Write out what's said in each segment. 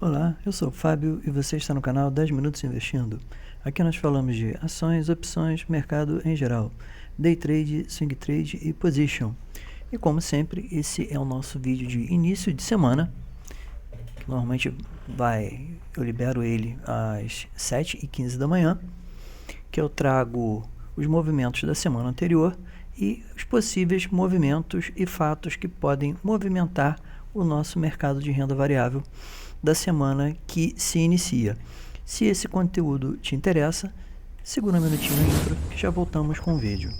Olá, eu sou o Fábio e você está no canal 10 Minutos Investindo. Aqui nós falamos de ações, opções, mercado em geral, day trade, swing trade e position. E como sempre, esse é o nosso vídeo de início de semana. Normalmente eu libero ele às 7h15 da manhã, que eu trago os movimentos da semana anterior e os possíveis movimentos e fatos que podem movimentar o nosso mercado de renda variável da semana que se inicia. Se esse conteúdo te interessa, segura um minutinho no intro que já voltamos com o vídeo.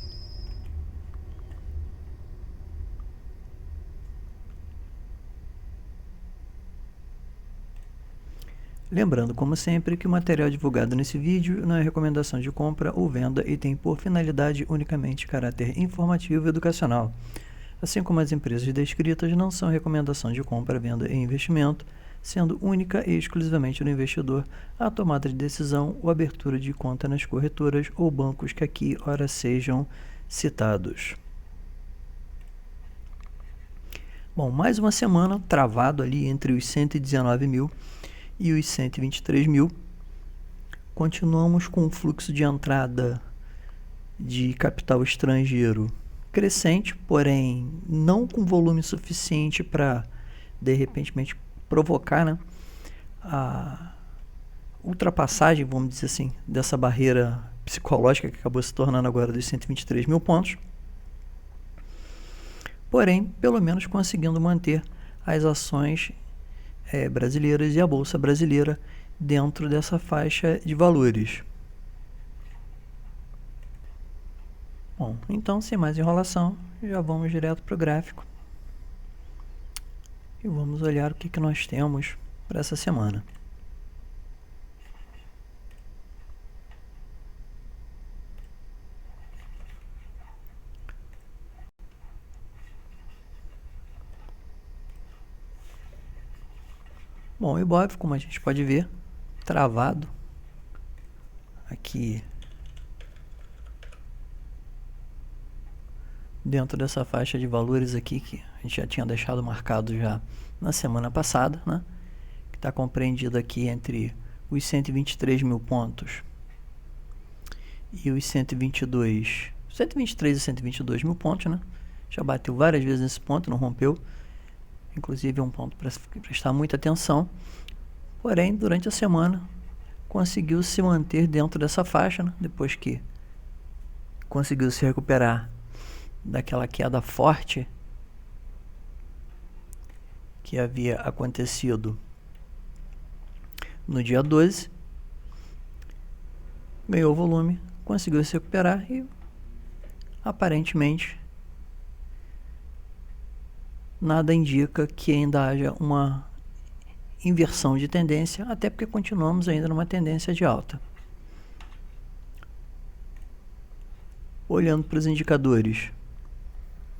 Lembrando, como sempre, que o material divulgado nesse vídeo não é recomendação de compra ou venda e tem por finalidade unicamente caráter informativo e educacional. Assim como as empresas descritas não são recomendação de compra, venda e investimento, sendo única e exclusivamente do investidor a tomada de decisão ou abertura de conta nas corretoras ou bancos que aqui ora sejam citados. Bom, mais uma semana travado ali entre os 119 mil e os 123 mil. Continuamos com um fluxo de entrada de capital estrangeiro crescente, porém não com volume suficiente para, de repente, provocar, né, a ultrapassagem, vamos dizer assim, dessa barreira psicológica que acabou se tornando agora dos 123 mil pontos. Porém, pelo menos conseguindo manter as ações brasileiras e a Bolsa Brasileira dentro dessa faixa de valores. Bom, então, sem mais enrolação, já vamos direto para o gráfico e vamos olhar o que nós temos para essa semana. Bom, o Ibov, como a gente pode ver, travado aqui dentro dessa faixa de valores aqui que a gente já tinha deixado marcado já na semana passada, né? Que está compreendido aqui entre os 123 mil pontos e os 123 e 122 mil pontos, né? Já bateu várias vezes nesse ponto, não rompeu. Inclusive é um ponto para prestar muita atenção. Porém, durante a semana conseguiu se manter dentro dessa faixa, né? Depois que conseguiu se recuperar daquela queda forte que havia acontecido no dia 12, ganhou volume, conseguiu se recuperar e aparentemente nada indica que ainda haja uma inversão de tendência, até porque continuamos ainda numa tendência de alta. Olhando para os indicadores,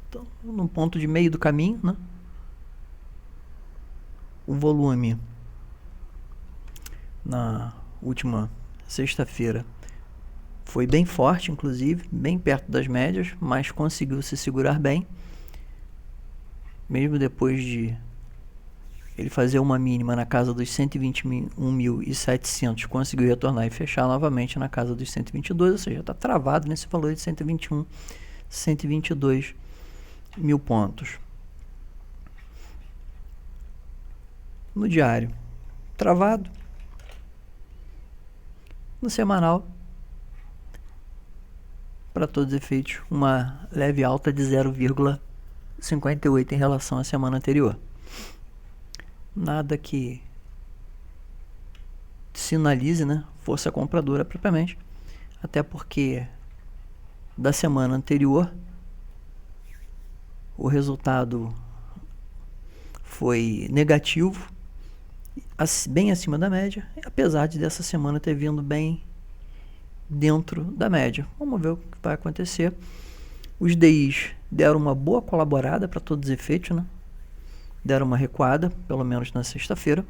então, num ponto de meio do caminho, né? O volume na última sexta-feira foi bem forte, inclusive, bem perto das médias, mas conseguiu se segurar bem. Mesmo depois de ele fazer uma mínima na casa dos 121.700, conseguiu retornar e fechar novamente na casa dos 122, ou seja, está travado nesse valor de 121, 122 mil pontos. No diário, travado. No semanal, para todos os efeitos, uma leve alta de 0,58 em relação à semana anterior. Nada que sinalize, né, força compradora propriamente, até porque da semana anterior o resultado foi negativo, bem acima da média, apesar de dessa semana ter vindo bem dentro da média. Vamos ver o que vai acontecer. Os DIs deram uma boa colaborada para todos os efeitos, né? Deram uma recuada, pelo menos na sexta-feira.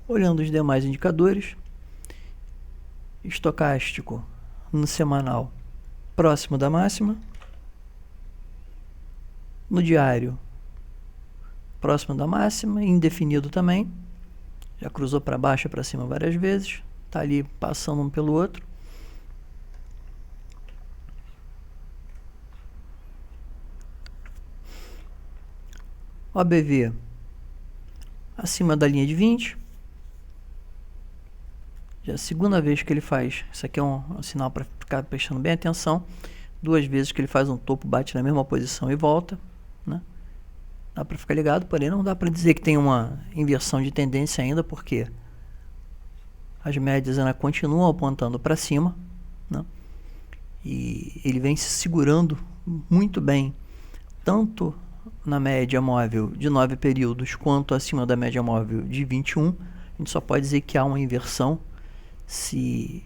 Olhando os demais indicadores, estocástico no semanal próximo da máxima. No diário, próximo da máxima, indefinido também. Já cruzou para baixo e para cima várias vezes. Está ali passando um pelo outro. O ABV acima da linha de 20. Já é a segunda vez que ele faz. Isso aqui é um sinal para ficar prestando bem atenção. 2 vezes que ele faz um topo, bate na mesma posição e volta, né? Dá para ficar ligado, porém não dá para dizer que tem uma inversão de tendência ainda, porque as médias ainda continuam apontando para cima, né? E ele vem se segurando muito bem, tanto na média móvel de 9 períodos, quanto acima da média móvel de 21. A gente só pode dizer que há uma inversão se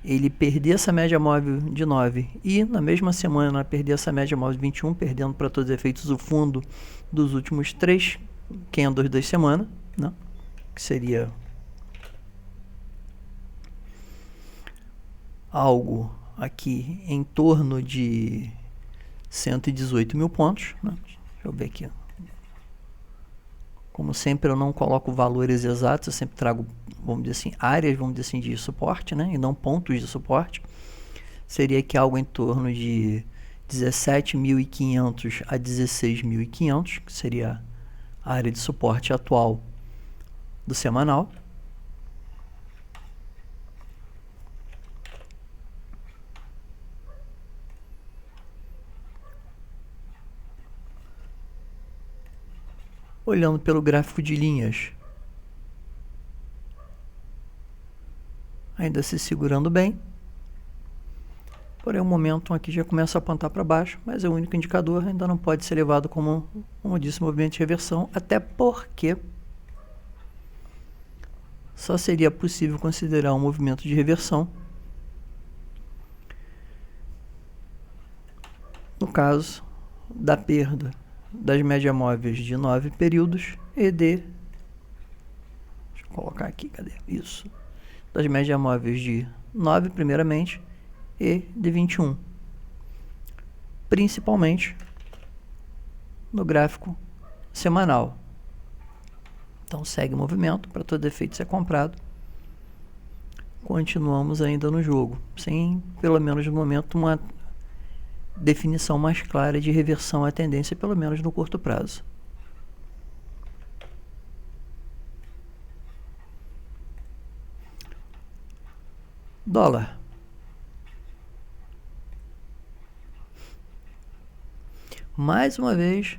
ele perder essa média móvel de 9 e na mesma semana perder essa média móvel de 21, perdendo para todos os efeitos o fundo dos últimos 3 candles da semana, né? Que seria algo aqui em torno de 118 mil pontos, né? Deixa eu ver aqui. Como sempre, eu não coloco valores exatos, eu sempre trago, vamos dizer assim, áreas, vamos dizer assim, de suporte, né? E não pontos de suporte. Seria aqui algo em torno de 17.500 a 16.500, que seria a área de suporte atual do semanal. Olhando pelo gráfico de linhas, ainda se segurando bem. Porém, o momentum aqui já começa a apontar para baixo, mas é o único indicador, ainda não pode ser levado como eu disse, movimento de reversão, até porque só seria possível considerar um movimento de reversão no caso da perda das médias móveis de 9 períodos e de... Deixa eu colocar aqui, cadê? Isso. Das médias móveis de 9, primeiramente, e de 21. Principalmente no gráfico semanal. Então segue o movimento, para todo efeito ser comprado. Continuamos ainda no jogo, sem, pelo menos no momento, uma definição mais clara de reversão à tendência, pelo menos no curto prazo. Dólar. Mais uma vez,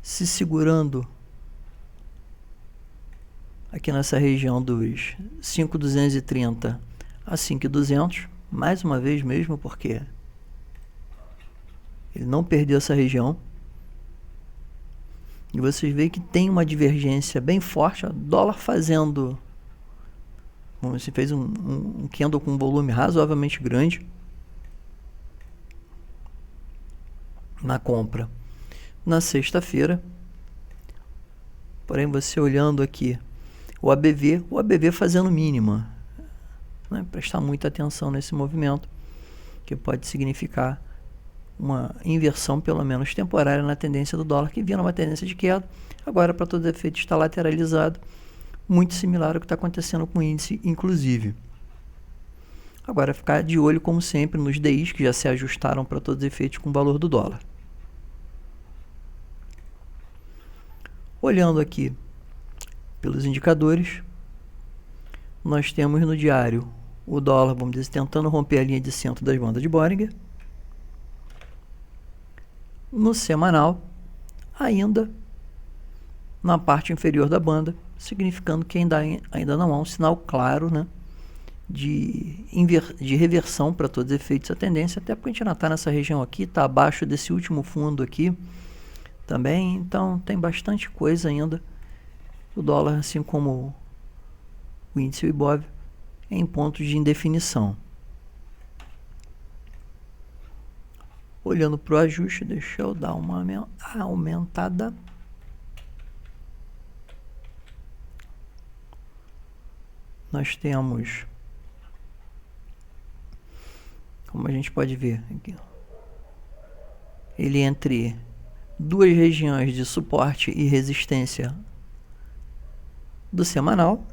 se segurando aqui nessa região dos 5.230 a 5.200, mais uma vez mesmo, porque ele não perdeu essa região. E vocês veem que tem uma divergência bem forte. O dólar fazendo... Você fez um candle com um volume razoavelmente grande na compra na sexta-feira. Porém, você olhando aqui o ABV fazendo mínima, né? Prestar muita atenção nesse movimento, que pode significar uma inversão, pelo menos temporária, na tendência do dólar, que vinha numa tendência de queda, agora, para todo efeito, está lateralizado, muito similar ao que está acontecendo com o índice, inclusive. Agora, ficar de olho, como sempre, nos DIs, que já se ajustaram para todos os efeitos com o valor do dólar. Olhando aqui pelos indicadores, nós temos no diário o dólar, vamos dizer, tentando romper a linha de centro das bandas de Bollinger. No semanal, ainda na parte inferior da banda, significando que ainda não há um sinal claro, né, de reversão para todos os efeitos da tendência, até porque a gente ainda está nessa região aqui, está abaixo desse último fundo aqui também, então tem bastante coisa ainda. O dólar, assim como o índice Ibov, em pontos de indefinição. Olhando para o ajuste, deixa eu dar uma aumentada. Nós temos, como a gente pode ver aqui, ele entre duas regiões de suporte e resistência do semanal.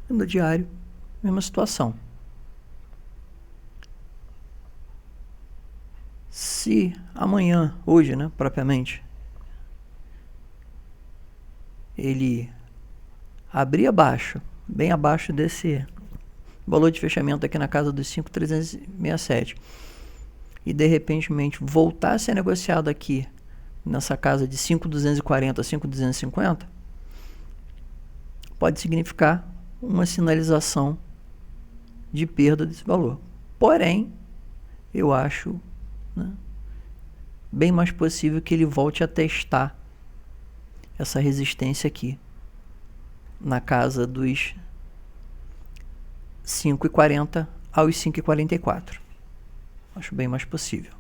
E no diário, mesma situação. Se amanhã, hoje, né, propriamente, ele abrir abaixo, bem abaixo desse valor de fechamento aqui na casa dos 5.367, e de repente voltar a ser negociado aqui nessa casa de 5.240 a 5.250, pode significar uma sinalização de perda desse valor. Porém, eu acho, né, bem mais possível que ele volte a testar essa resistência aqui na casa dos 5,40 aos 5,44. Acho bem mais possível.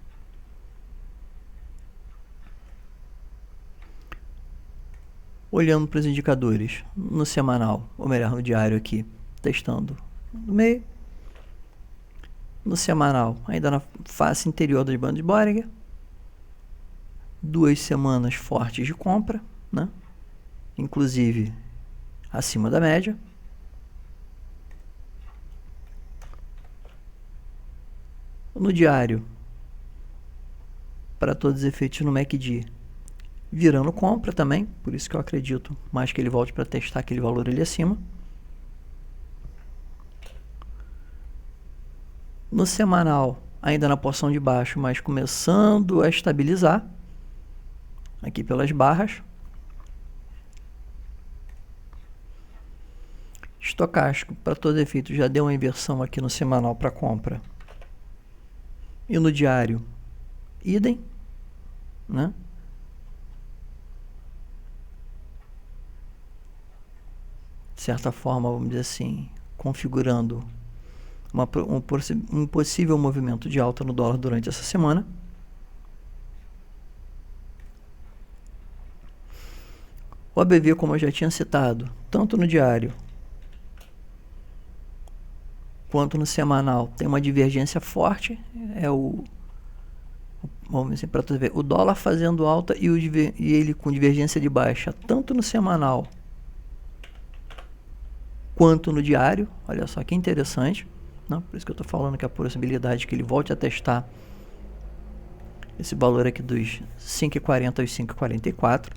Olhando para os indicadores no semanal, ou melhor, no diário aqui, testando no meio. No semanal, ainda na face interior das bandas de Bollinger. 2 semanas fortes de compra, né? Inclusive acima da média. No diário, para todos os efeitos no MACD, virando compra também, por isso que eu acredito mais que ele volte para testar aquele valor ali acima. No semanal, ainda na porção de baixo, mas começando a estabilizar, aqui pelas barras. Estocástico, para todo efeito, já deu uma inversão aqui no semanal para compra. E no diário, idem, né? De certa forma, vamos dizer assim, configurando um possível movimento de alta no dólar durante essa semana. O ABV, como eu já tinha citado, tanto no diário quanto no semanal, tem uma divergência forte. Vamos dizer, para tu ver, o dólar fazendo alta e ele com divergência de baixa, tanto no semanal quanto no diário. Olha só que interessante, não? Por isso que eu estou falando que a possibilidade que ele volte a testar esse valor aqui dos 5,40 aos 5,44.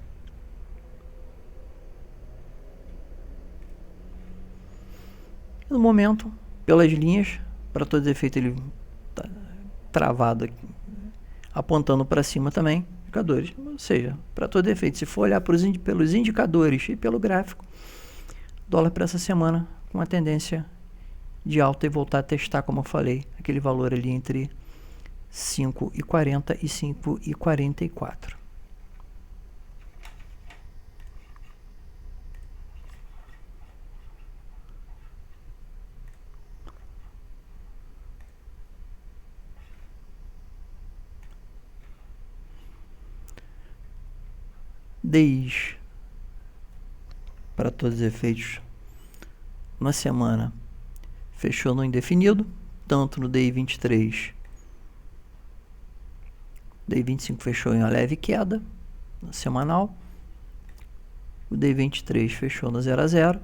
No momento, pelas linhas, para todos os efeitos, ele está travado aqui, apontando para cima também, indicadores. Ou seja, para todo efeito, se for olhar pelos indicadores e pelo gráfico, dólar para essa semana com uma tendência de alta e voltar a testar, como eu falei, aquele valor ali entre 5,40 e 5,44. DIs, para todos os efeitos, na semana fechou no indefinido, tanto no DI 23, DI 25 fechou em uma leve queda no semanal, o DI 23 fechou no 0 a 0,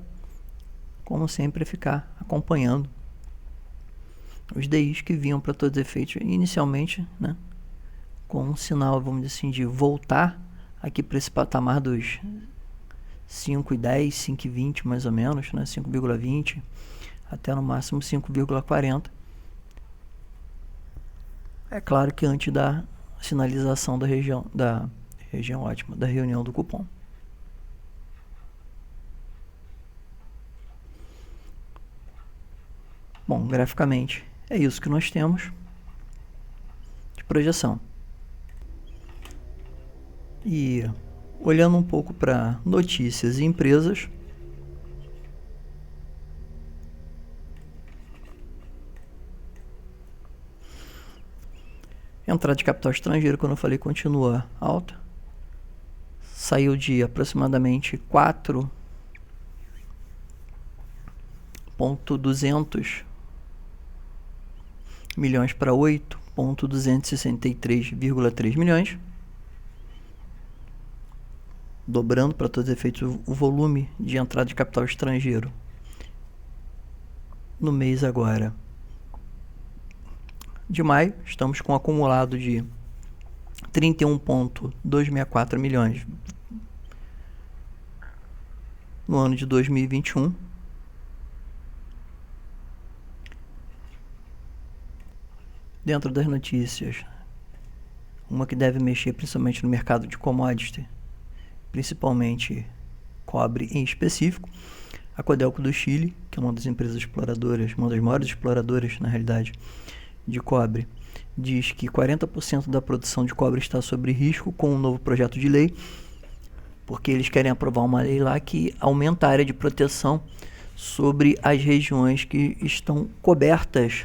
como sempre ficar acompanhando os DIs que vinham para todos os efeitos inicialmente, né, com um sinal, vamos dizer assim, de voltar aqui para esse patamar dos 5,10, 5,20 mais ou menos, né? 5,20 até no máximo 5,40. É claro que antes da sinalização da região ótima, da reunião do cupom. Bom, graficamente é isso que nós temos de projeção. E olhando um pouco para notícias e empresas, entrada de capital estrangeiro, como eu falei, continua alta. Saiu de aproximadamente 4.200 milhões para 8 263,3 milhões, dobrando para todos os efeitos o volume de entrada de capital estrangeiro no mês agora de maio. Estamos com um acumulado de 31,264 milhões no ano de 2021. Dentro das notícias, uma que deve mexer principalmente no mercado de commodity, principalmente cobre em específico, a Codelco do Chile, que é uma das empresas exploradoras, uma das maiores exploradoras, na realidade, de cobre, diz que 40% da produção de cobre está sob risco com um novo projeto de lei, porque eles querem aprovar uma lei lá que aumenta a área de proteção sobre as regiões que estão cobertas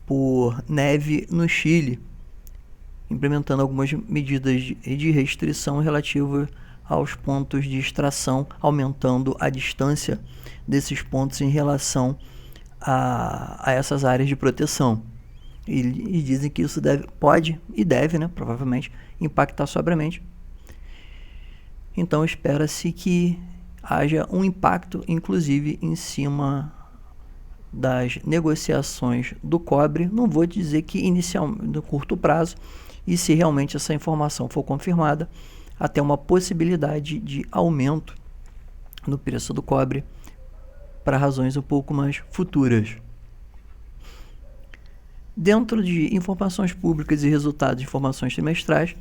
por neve no Chile, implementando algumas medidas de restrição relativas aos pontos de extração, aumentando a distância desses pontos em relação a essas áreas de proteção. E dizem que isso pode e deve, né, provavelmente, impactar sobramente. Então espera-se que haja um impacto, inclusive, em cima das negociações do cobre. Não vou dizer que inicialmente, no curto prazo, e se realmente essa informação for confirmada, até uma possibilidade de aumento no preço do cobre para razões um pouco mais futuras. Dentro de informações públicas e resultados de informações trimestrais,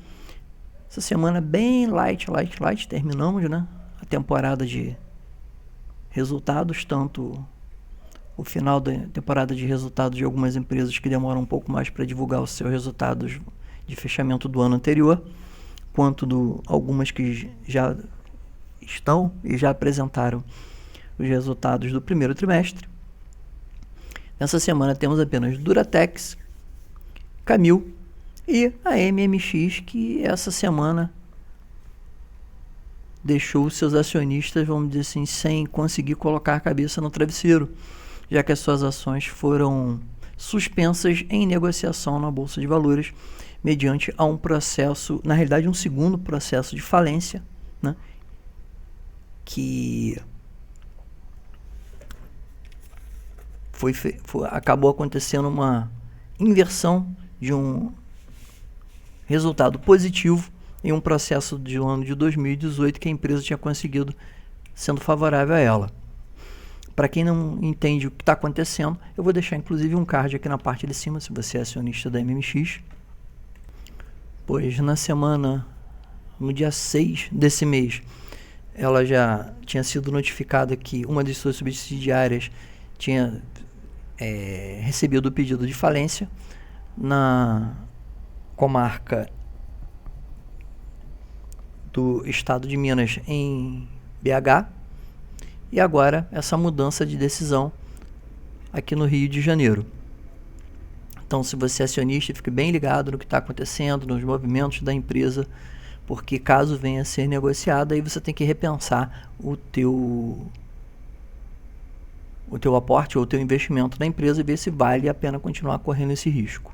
essa semana bem light, terminamos, né, a temporada de resultados, tanto o final da temporada de resultados de algumas empresas que demoram um pouco mais para divulgar os seus resultados de fechamento do ano anterior, quanto algumas que já estão e já apresentaram os resultados do primeiro trimestre. Nessa semana temos apenas Duratex, Camil e a MMX, que essa semana deixou os seus acionistas, vamos dizer assim, sem conseguir colocar a cabeça no travesseiro, já que as suas ações foram suspensas em negociação na Bolsa de Valores, mediante a um processo, na realidade um segundo processo de falência, né, que acabou acontecendo uma inversão de um resultado positivo em um processo do ano de 2018 que a empresa tinha conseguido, sendo favorável a ela. Para quem não entende o que está acontecendo, eu vou deixar inclusive um card aqui na parte de cima, se você é acionista da MMX. Pois na semana, no dia 6 desse mês, ela já tinha sido notificada que uma de suas subsidiárias tinha recebido o pedido de falência na comarca do estado de Minas, em BH, e agora essa mudança de decisão aqui no Rio de Janeiro. Então, se você é acionista, fique bem ligado no que está acontecendo, nos movimentos da empresa, porque caso venha a ser negociada, aí você tem que repensar o teu aporte ou o teu investimento na empresa e ver se vale a pena continuar correndo esse risco.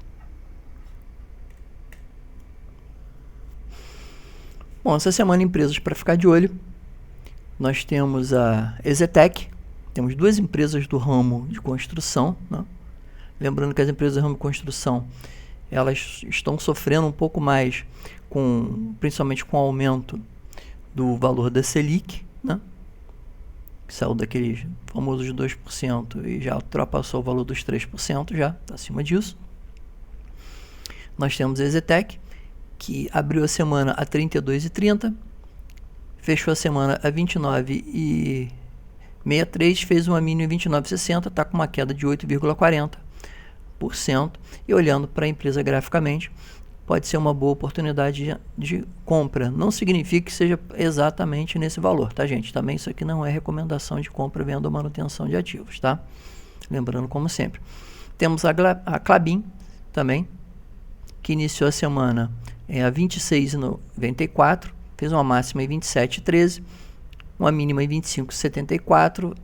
Bom, essa semana empresas para ficar de olho. Nós temos a EZTEC, temos duas empresas do ramo de construção, né? Lembrando que as empresas do ramo de construção, elas estão sofrendo um pouco mais, principalmente com o aumento do valor da Selic, né? Que saiu daqueles famosos 2% e já ultrapassou o valor dos 3%, já está acima disso. Nós temos a EZTEC, que abriu a semana a 32,30, fechou a semana a 29,63, fez uma mínima em 29,60, está com uma queda de 8,40%. E olhando para a empresa graficamente, pode ser uma boa oportunidade de compra. Não significa que seja exatamente nesse valor, tá, gente? Também isso aqui não é recomendação de compra, venda ou manutenção de ativos, tá? Lembrando, como sempre. Temos a Klabin também, que iniciou a semana a 26,94, fez uma máxima em 27,13, uma mínima em 25,74,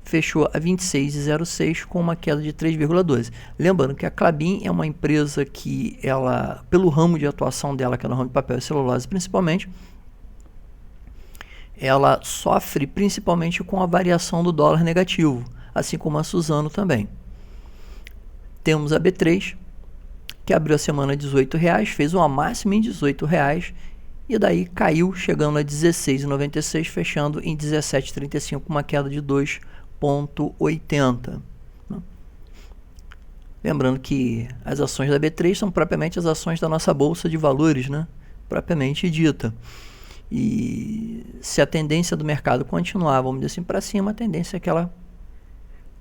fechou a 26,06 com uma queda de 3,12. Lembrando que a Klabin é uma empresa que ela, pelo ramo de atuação dela, que é no ramo de papel e celulose principalmente, ela sofre principalmente com a variação do dólar negativo, assim como a Suzano também. Temos a B3, que abriu a semana a R$18, fez uma máxima em R$18 e daí caiu, chegando a R$16,96, fechando em R$17,35, com uma queda de 2,80. Lembrando que as ações da B3 são propriamente as ações da nossa Bolsa de Valores, né? Propriamente dita. E se a tendência do mercado continuar, vamos dizer assim, para cima, a tendência é que ela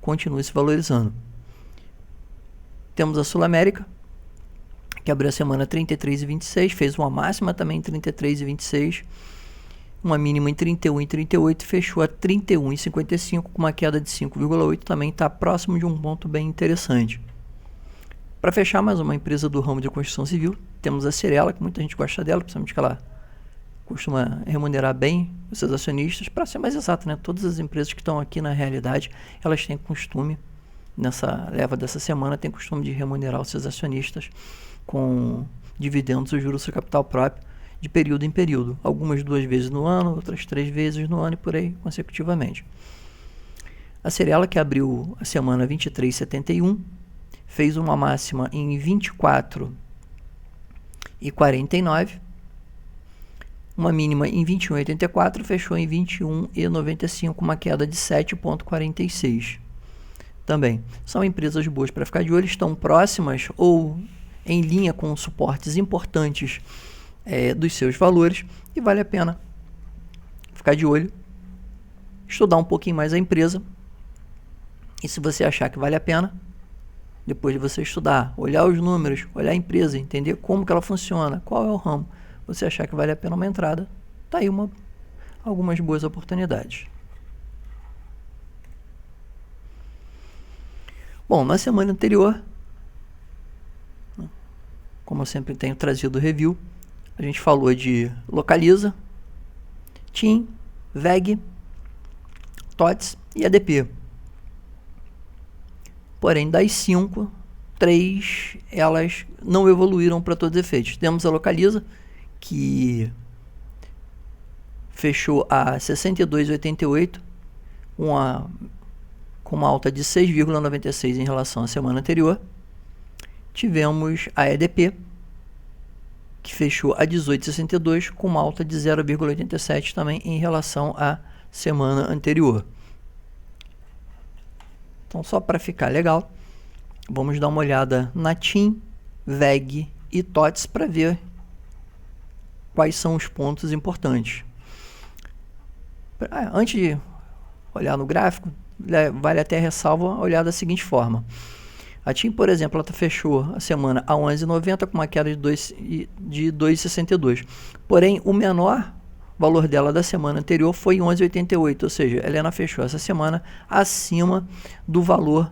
continue se valorizando. Temos a Sul América, que abriu a semana 33,26, fez uma máxima também em 33,26, uma mínima em 31,38, fechou a 31,55 com uma queda de 5,8, também está próximo de um ponto bem interessante. Para fechar, mais uma empresa do ramo de construção civil, temos a Cyrela, que muita gente gosta dela, principalmente que ela costuma remunerar bem os seus acionistas. Para ser mais exato, né? Todas as empresas que estão aqui na realidade, elas têm costume, nessa leva dessa semana, tem costume de remunerar os seus acionistas com dividendos ou juros sobre capital próprio de período em período. Algumas 2 vezes no ano, outras 3 vezes no ano e por aí consecutivamente. A Cyrela, que abriu a semana 23,71, fez uma máxima em 24,49, uma mínima em 21,84, fechou em 21,95, uma queda de 7,46. Também são empresas boas para ficar de olho, estão próximas ou em linha com suportes importantes dos seus valores e vale a pena ficar de olho, estudar um pouquinho mais a empresa e se você achar que vale a pena, depois de você estudar, olhar os números, olhar a empresa, entender como que ela funciona, qual é o ramo, você achar que vale a pena uma entrada, tá aí algumas boas oportunidades. Bom, na semana anterior, como eu sempre tenho trazido review, a gente falou de Localiza, TIM, VEG, TOTS e ADP. Porém, das 5, 3 elas não evoluíram para todos os efeitos. Temos a Localiza, que fechou a 62,88, com uma alta de 6,96 em relação à semana anterior. Tivemos a EDP, que fechou a 18,62, com uma alta de 0,87 também em relação à semana anterior. Então, só para ficar legal, vamos dar uma olhada na TIM, VEG e TOTS para ver quais são os pontos importantes. Antes de olhar no gráfico, vale até ressalva olhar da seguinte forma. A TIM, por exemplo, ela fechou a semana a 11,90 com uma queda de 2,62. Porém, o menor valor dela da semana anterior foi 11,88, ou seja, a Helena fechou essa semana acima do valor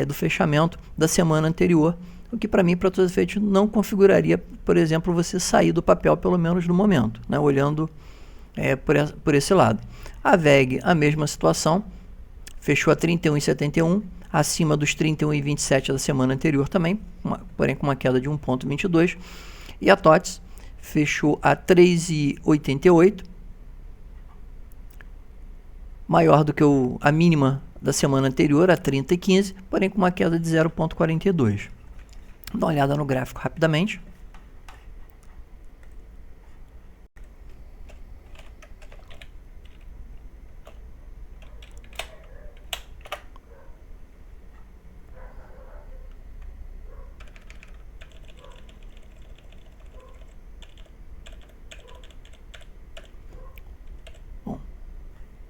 do fechamento da semana anterior, o que para mim, para todos os efeitos, não configuraria, por exemplo, você sair do papel, pelo menos no momento, né, olhando por esse lado. A VEG, a mesma situação, fechou a 31,71, acima dos 31,27 da semana anterior também, porém com uma queda de 1,22. E a TOTS fechou a 3,88, maior do que a mínima da semana anterior, a 30,15, porém com uma queda de 0,42. Dá uma olhada no gráfico rapidamente.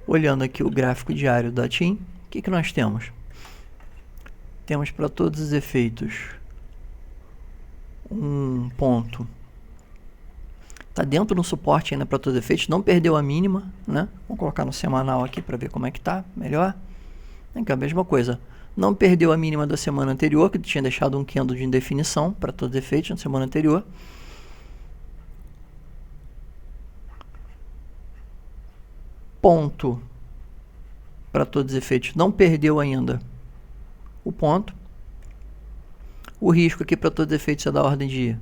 Olhando aqui o gráfico diário da TIM, o que nós temos? Temos para todos os efeitos um ponto. Está dentro do suporte ainda para todos os efeitos, não perdeu a mínima, né? Vamos colocar no semanal aqui para ver como é que está, melhor. Aqui a mesma coisa, não perdeu a mínima da semana anterior, que tinha deixado um candle de indefinição para todos os efeitos na semana anterior. Ponto para todos os efeitos, não perdeu ainda o ponto. O risco aqui para todos os efeitos é da ordem de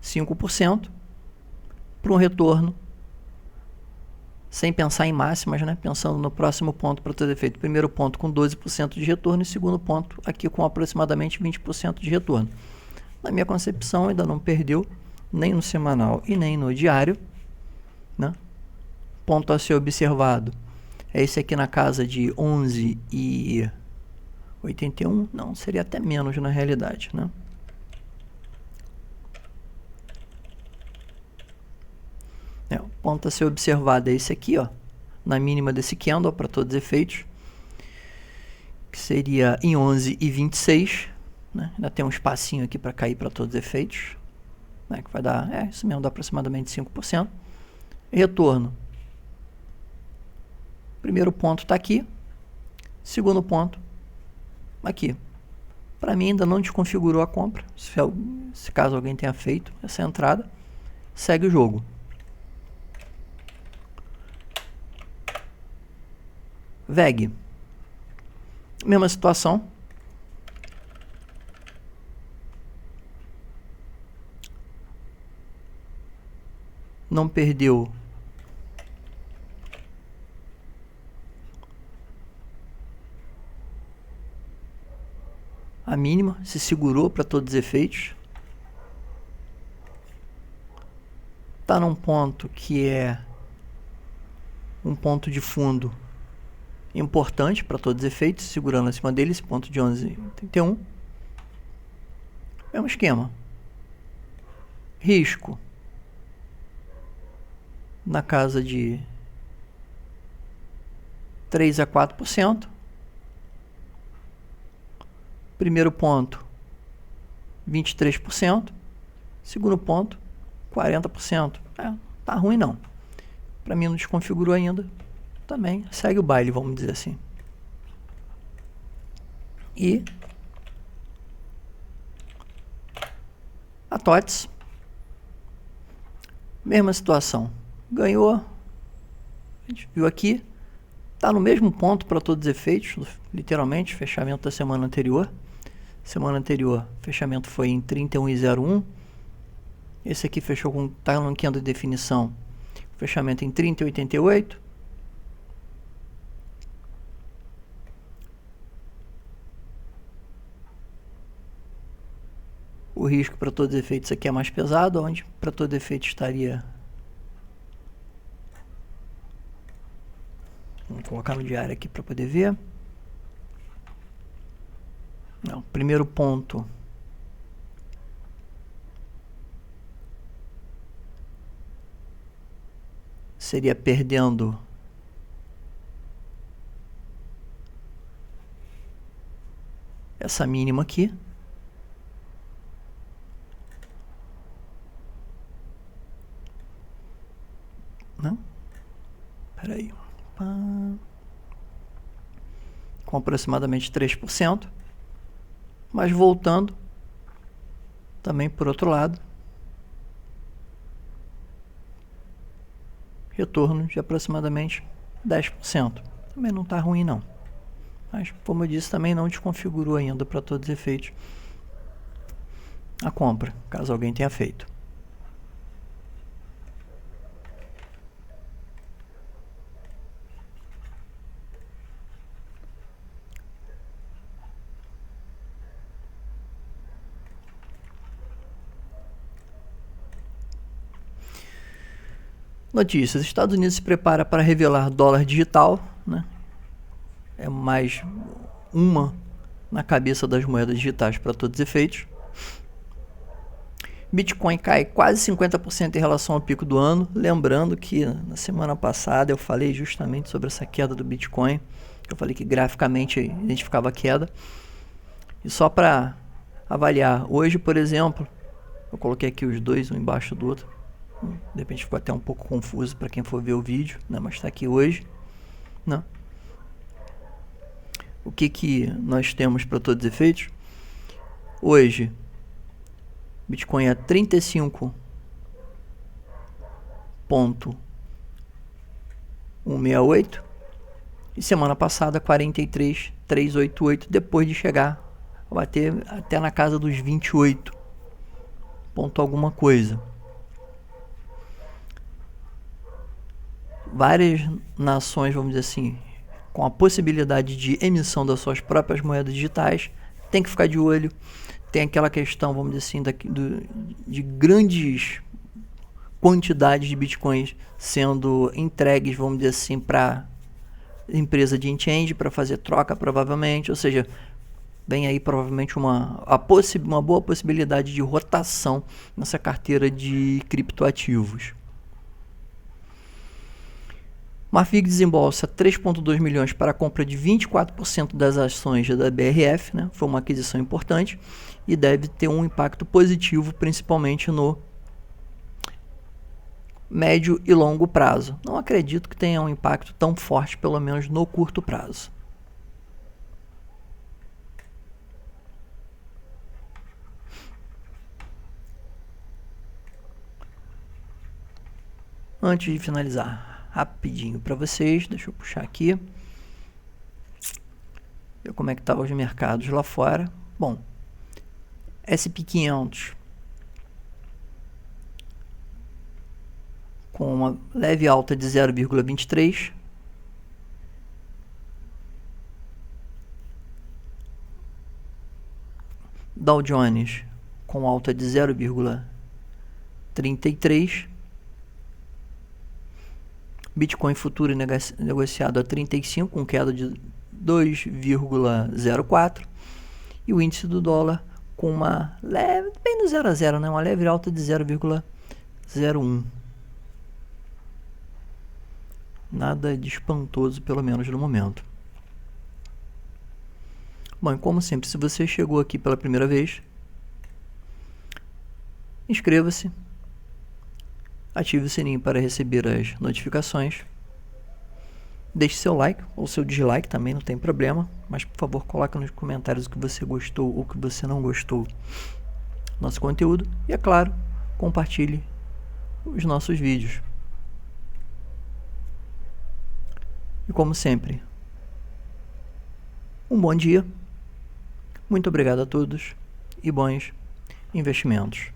5%, para um retorno, sem pensar em máximas, né? Pensando no próximo ponto para todos os efeitos. Primeiro ponto com 12% de retorno e segundo ponto aqui com aproximadamente 20% de retorno. Na minha concepção, ainda não perdeu, nem no semanal e nem no diário, né? Ponto a ser observado é esse aqui na casa de 11,81, não, seria até menos na realidade, né? O ponto a ser observado é esse aqui, ó, na mínima desse candle para todos os efeitos, que seria em 11,26, né? Ainda tem um espacinho aqui para cair para todos os efeitos, né? Que vai dar, isso mesmo, dá aproximadamente 5%. Retorno. Primeiro ponto está aqui, segundo ponto aqui. Para mim ainda não desconfigurou a compra, se caso alguém tenha feito essa entrada, segue o jogo. VEG, mesma situação. Não perdeu a mínima, se segurou para todos os efeitos. Está num ponto que é um ponto de fundo importante para todos os efeitos, segurando acima dele, esse ponto de 11,31. Mesmo esquema. Risco na casa de 3 a 4%. Primeiro ponto, 23%. Segundo ponto, 40%. Tá ruim não. Para mim não desconfigurou ainda. Também segue o baile, vamos dizer assim. E a TOTS, mesma situação. Ganhou, a gente viu aqui, está no mesmo ponto para todos os efeitos, literalmente, fechamento da semana anterior. Semana anterior, fechamento foi em 31,01. Esse aqui fechou com, tá no candle de definição, fechamento em 30,88. O risco para todos os efeitos aqui é mais pesado, onde para todo efeito estaria... Vamos colocar no diário aqui para poder ver. Não, primeiro ponto seria perdendo essa mínima aqui. Não? Espera aí. Com aproximadamente 3%. Mas voltando, também por outro lado, retorno de aproximadamente 10%. Também não está ruim não. Mas, como eu disse, também não desconfigurou ainda para todos os efeitos a compra, caso alguém tenha feito. Notícias. Estados Unidos se prepara para revelar dólar digital, né? É mais uma na cabeça das moedas digitais para todos os efeitos. Bitcoin cai quase 50% em relação ao pico do ano. Lembrando que na semana passada eu falei justamente sobre essa queda do Bitcoin. Eu falei que graficamente identificava a queda. E só para avaliar, hoje, por exemplo, eu coloquei aqui os dois, um embaixo do outro. De repente ficou até um pouco confuso para quem for ver o vídeo, né? Mas está aqui hoje, né? O que nós temos para todos os efeitos? Hoje, Bitcoin é 35,168 E semana passada 43,388, depois de chegar a bater até na casa dos 28 ponto alguma coisa. Várias nações, vamos dizer assim, com a possibilidade de emissão das suas próprias moedas digitais, tem que ficar de olho. Tem aquela questão, vamos dizer assim, de grandes quantidades de bitcoins sendo entregues, vamos dizer assim, para empresa de exchange para fazer troca, provavelmente. Ou seja, vem aí provavelmente uma boa possibilidade de rotação nessa carteira de criptoativos. Marfrig desembolsa 3,2 milhões para a compra de 24% das ações da BRF, né? Foi uma aquisição importante e deve ter um impacto positivo, principalmente no médio e longo prazo. Não acredito que tenha um impacto tão forte, pelo menos no curto prazo. Antes de finalizar, rapidinho para vocês, deixa eu puxar aqui. Ver como é que tá os mercados lá fora. Bom, SP500 com uma leve alta de 0,23. Dow Jones com alta de 0,33. Bitcoin futuro negociado a 35, com queda de 2,04. E o índice do dólar com uma leve, bem no 0 a 0, né? Uma leve alta de 0,01. Nada de espantoso, pelo menos no momento. Bom, e como sempre, se você chegou aqui pela primeira vez, inscreva-se, ative o sininho para receber as notificações, deixe seu like ou seu dislike, também não tem problema, mas por favor coloque nos comentários o que você gostou ou o que você não gostou do nosso conteúdo e, é claro, compartilhe os nossos vídeos. E como sempre, um bom dia, muito obrigado a todos e bons investimentos.